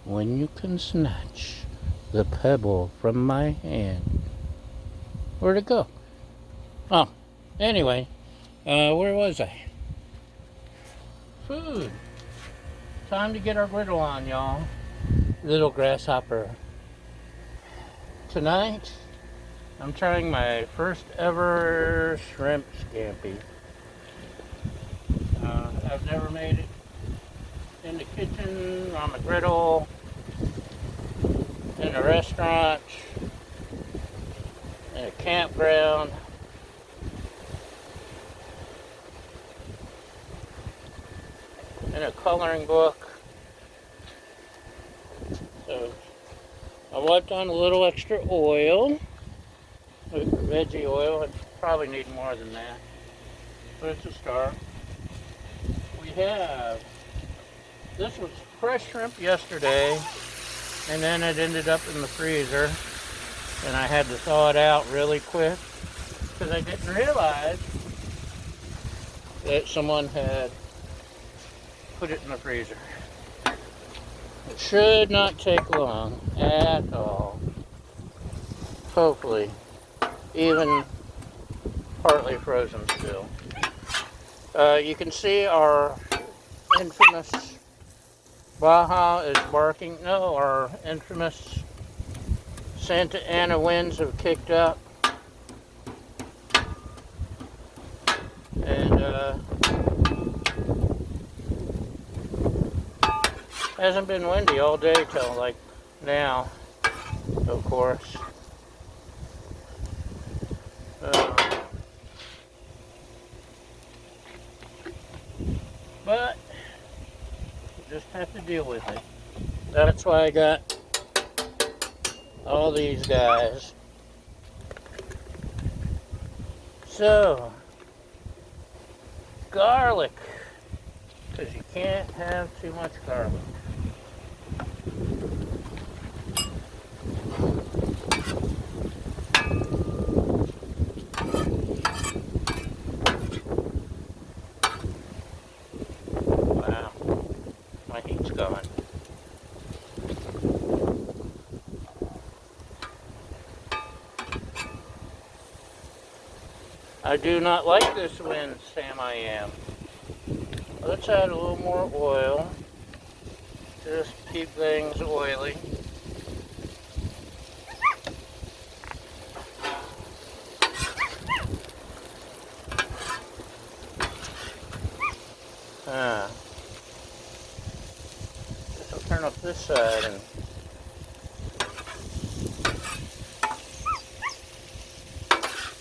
when you can snatch the pebble from my hand. Where'd it go? Oh, anyway, where was I? Food. Time to get our griddle on, y'all. Little grasshopper. Tonight, I'm trying my first ever shrimp scampi. I've never made it in the kitchen, on the griddle, in a restaurant, in a campground. In a coloring book. So I wiped on a little extra oil, veggie oil. I probably need more than that, but it's a start. We have, this was fresh shrimp yesterday, and then it ended up in the freezer, and I had to thaw it out really quick because I didn't realize that someone had put it in the freezer. It should not take long at all. Hopefully, even partly frozen still. You can see our infamous Baja is barking. No, our infamous Santa Ana winds have kicked up. And hasn't been windy all day till like now, of course. But you just have to deal with it. That's why I got all these guys. So, garlic, because you can't have too much garlic. Wow, my heat's going. I do not like this wind, Sam I am. Let's add a little more oil. Just keep things oily. Guess I'll turn up this side and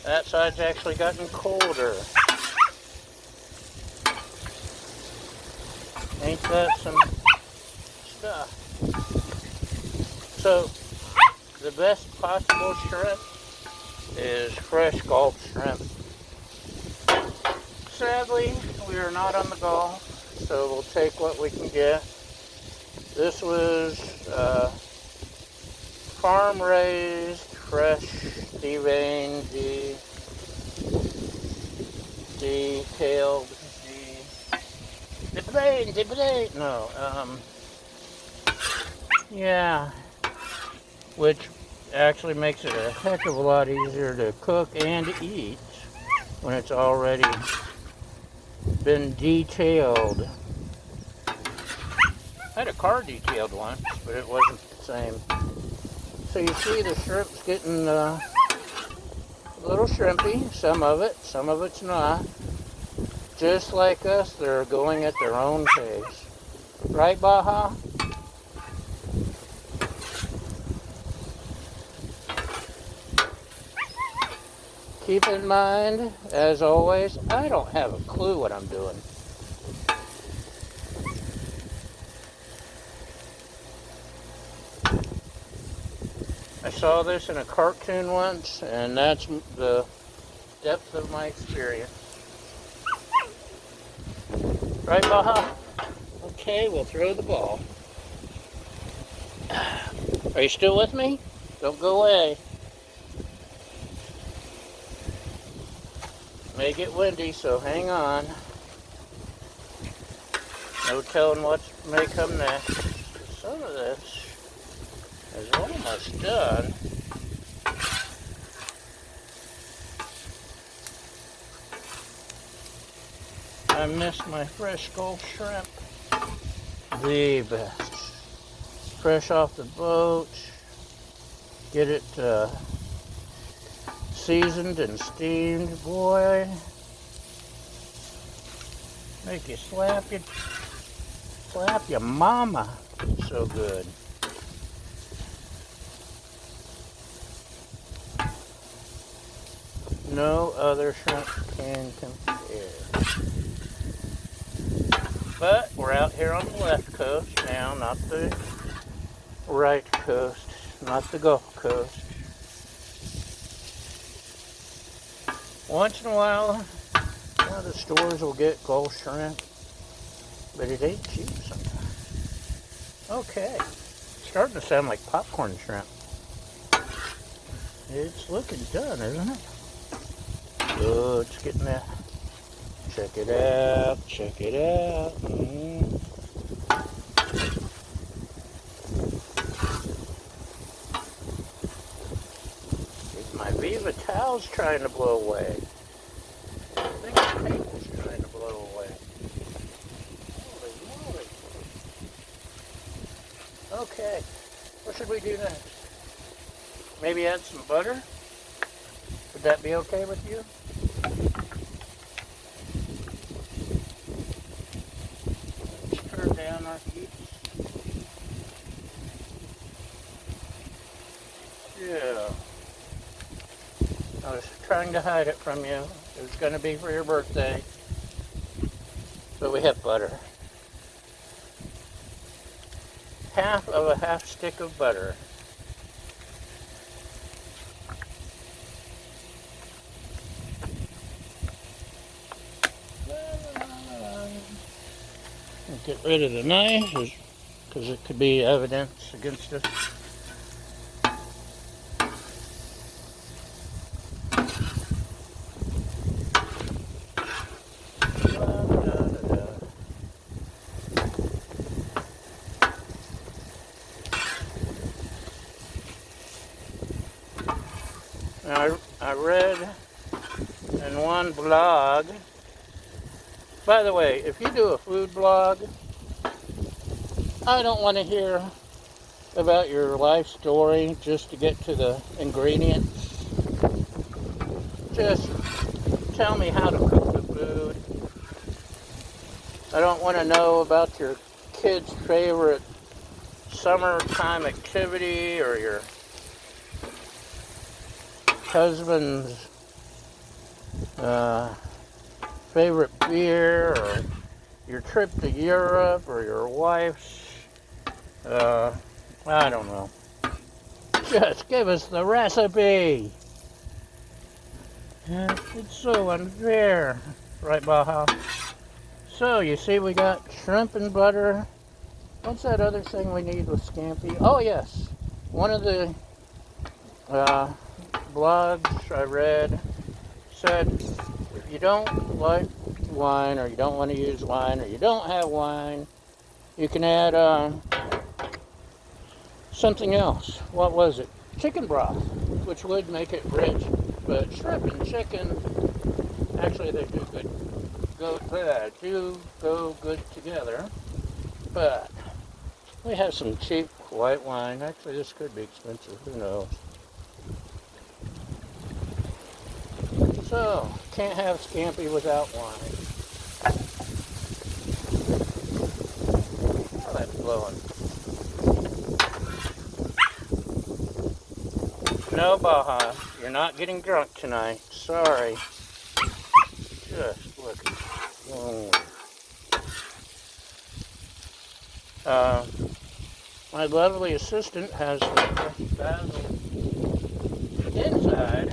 that side's actually gotten colder. Ain't that some stuff? So, the best possible shrimp is fresh Gulf shrimp. Sadly, we are not on the Gulf, so we'll take what we can get. This was farm-raised, fresh, deveined, detailed, yeah, which actually makes it a heck of a lot easier to cook and eat when it's already been detailed. I had a car detailed once, but it wasn't the same. So you see the shrimp's getting a little shrimpy, some of it's not. Just like us, they're going at their own pace. Right, Baja? Keep in mind, as always, I don't have a clue what I'm doing. I saw this in a cartoon once, and that's the depth of my experience. Right, Baja? Okay, we'll throw the ball. Are you still with me? Don't go away. May get windy, so hang on. No telling what may come next. some of this is almost done. I missed my fresh Gulf shrimp. The best. Fresh off the boat. Get it seasoned and steamed, boy. Make you slap your mama. So good. No other shrimp can compare. But we're out here on the left coast now, not the right coast, not the Gulf Coast. Once in a while, one of the stores will get Gulf shrimp, but it ain't cheap sometimes. Okay, it's starting to sound like popcorn shrimp. It's looking done, isn't it? Oh, it's getting that. Check it out, check it out. My Viva towel's trying to blow away. I think the table's trying to blow away. Holy moly. Okay, what should we do next? Maybe add some butter? Would that be okay with you? Let's turn down our heat. Yeah. I was trying to hide it from you. It was going to be for your birthday. But we have butter. Half of a half stick of butter. Get rid of the knife because it could be evidence against us. Now, I read in one blog. By the way, if you do a food blog, I don't want to hear about your life story just to get to the ingredients. Just tell me how to cook the food. I don't want to know about your kid's favorite summertime activity or your husband's favorite beer or your trip to Europe or your wife's I don't know. Just give us the recipe. It's so unfair, right, Baja? So you see we got shrimp and butter. What's that other thing we need with Scampi? Oh yes, one of the blogs I read said if you don't like wine or you don't want to use wine or you don't have wine, you can add something else. What was it? Chicken broth, which would make it rich. But shrimp and chicken, actually they do go good together. But we have some cheap white wine. Actually, this could be expensive. Who knows? So, can't have Scampi without wine. Oh, that's blowing. No, Baja, you're not getting drunk tonight. Sorry. Just look. My lovely assistant has the fresh basil inside,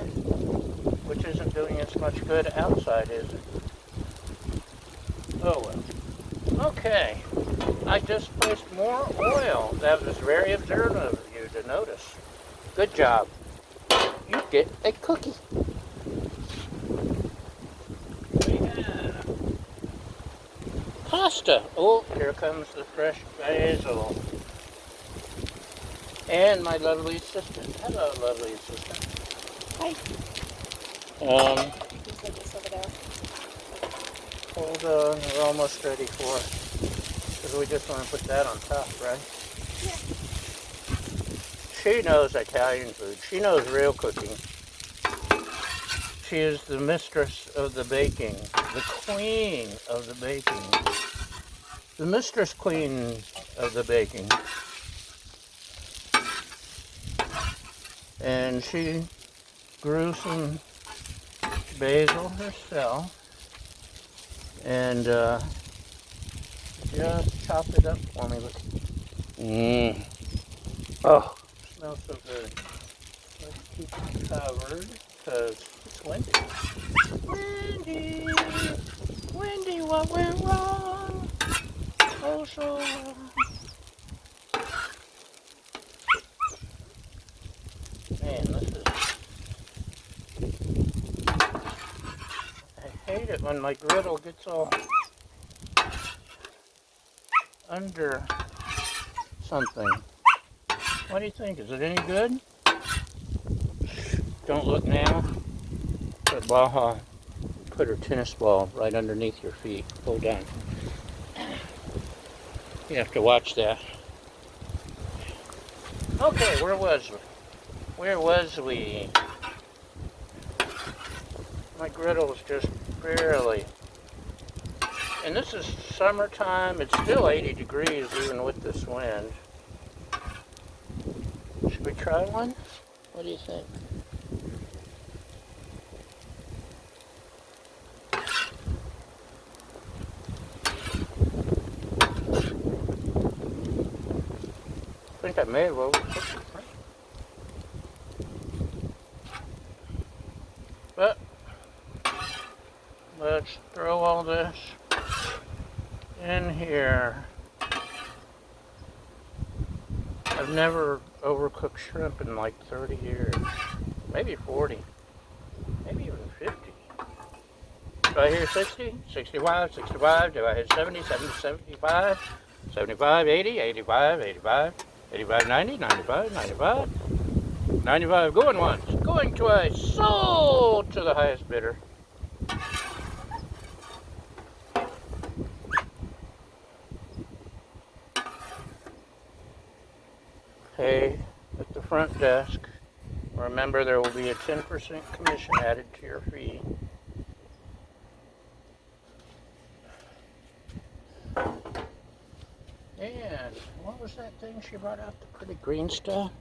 which isn't doing as much good outside, is it? Oh well. Okay. I just placed more oil. That was very observant of you to notice. Good job. You get a cookie. We have pasta. Oh, here comes the fresh basil. And my lovely assistant. Hello, lovely assistant. Hi. Um, You can put this over there. Hold on, we're almost ready for it. Because we just want to put that on top, right? Yeah. She knows Italian food. She knows real cooking. She is the mistress of the baking, the queen of the baking, the mistress queen of the baking. And she grew some basil herself and just chopped it up for me. Mmm. Oh, smells so good. Let's keep it covered because it's windy. Windy, windy, what went wrong? Oh, so wrong. Man, this is. I hate it when my griddle gets all under something. What do you think? Is it any good? Don't look now. But Baja put her tennis ball right underneath your feet. Hold on. You have to watch that. Okay, where was we? Where was we? My griddle is just barely. And this is summertime. It's still 80 degrees even with this wind. Should we try one? What do you think? I think I may have overcooked it. But let's throw all this in here. I've never overcooked shrimp in like 30 years. Maybe 40. Maybe even 50. Do I hear 60? 65, 65. Do I hear 70, 70, 75? 75, 80, 85, 85, 85, 90, 95, 95. 95 going once, going twice, sold to the highest bidder. Pay at the front desk. Remember, there will be a 10% commission added to your fee. And what was that thing she brought out? The pretty green stuff?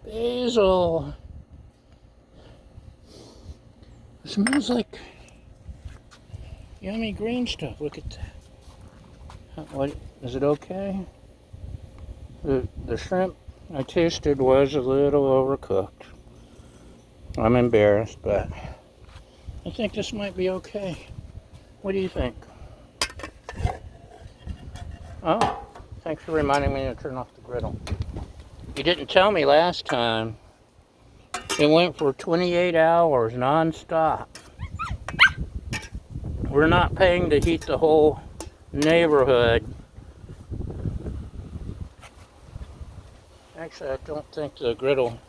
Basil. It smells like yummy green stuff. Look at that. What, is it okay? The shrimp I tasted was a little overcooked. I'm embarrassed, but I think this might be okay. What do you think? Oh, thanks for reminding me to turn off the griddle. You didn't tell me last time. It went for 28 hours non-stop. We're not paying to heat the whole neighborhood. Actually, I don't think the griddle,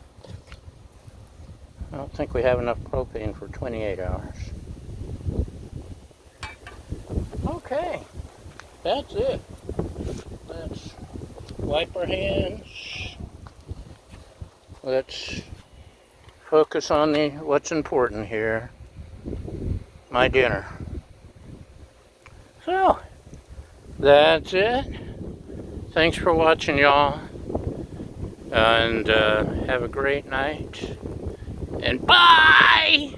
I don't think we have enough propane for 28 hours. Okay, that's it. Let's wipe our hands. Let's focus on what's important here. My dinner. So, that's it. Thanks for watching, y'all. And have a great night. And bye!